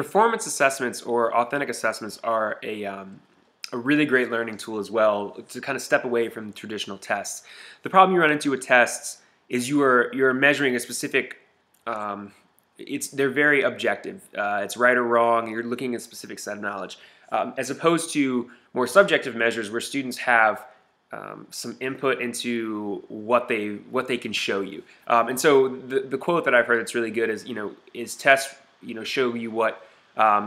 Performance assessments or authentic assessments are a really great learning tool as well to kind of step away from traditional tests. The problem you run into with tests is you're measuring a specific. They're very objective. It's right or wrong. You're looking at a specific set of knowledge, as opposed to more subjective measures where students have some input into what they can show you. And so the quote that I've heard that's really good is tests show you what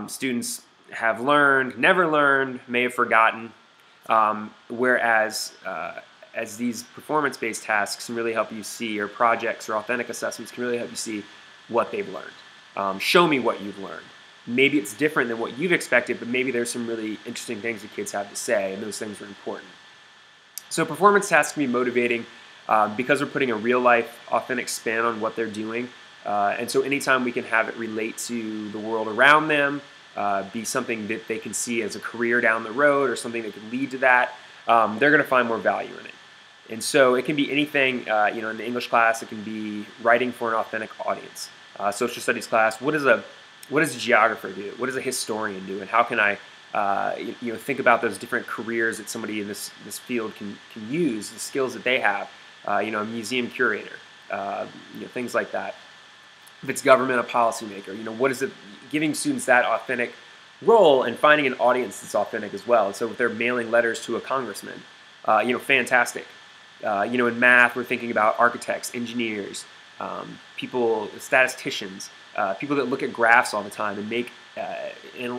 students have learned, never learned, may have forgotten, whereas as these performance-based tasks can really help you see, or projects or authentic assessments can really help you see what they've learned. Show me what you've learned. Maybe it's different than what you've expected, but maybe there's some really interesting things the kids have to say, and those things are important. So performance tasks can be motivating because we're putting a real-life, authentic spin on what they're doing. And so anytime we can have it relate to the world around them, be something that they can see as a career down the road or something that could lead to that, they're going to find more value in it. And so it can be anything, in the English class, it can be writing for an authentic audience. Social studies class, what does a geographer do? What does a historian do? And how can I think about those different careers that somebody in this field can use, the skills that they have, a museum curator, things like that. If it's government, a policymaker, what is it, giving students that authentic role and finding an audience that's authentic as well. And so if they're mailing letters to a congressman, fantastic. In math, we're thinking about architects, engineers, people, statisticians, people that look at graphs all the time and make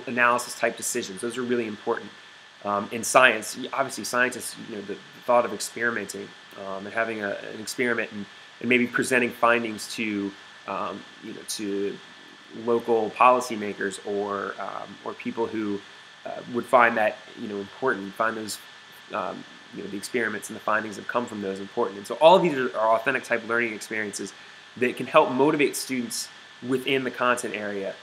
analysis type decisions. Those are really important. In science, obviously scientists, the thought of experimenting and having an experiment and maybe presenting findings to local policymakers or people who would find that important, find those the experiments and the findings that come from those important. And so all of these are authentic type learning experiences that can help motivate students within the content area,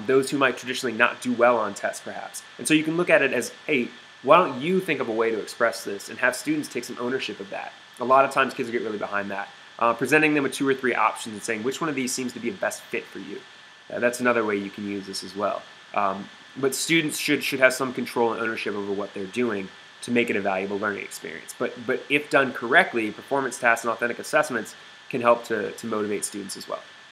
those who might traditionally not do well on tests perhaps. And so you can look at it as, hey, why don't you think of a way to express this and have students take some ownership of that. A lot of times kids get really behind that. Presenting them with 2 or 3 options and saying which one of these seems to be a best fit for you. That's another way you can use this as well. But students should have some control and ownership over what they're doing to make it a valuable learning experience. But if done correctly, performance tasks and authentic assessments can help to motivate students as well.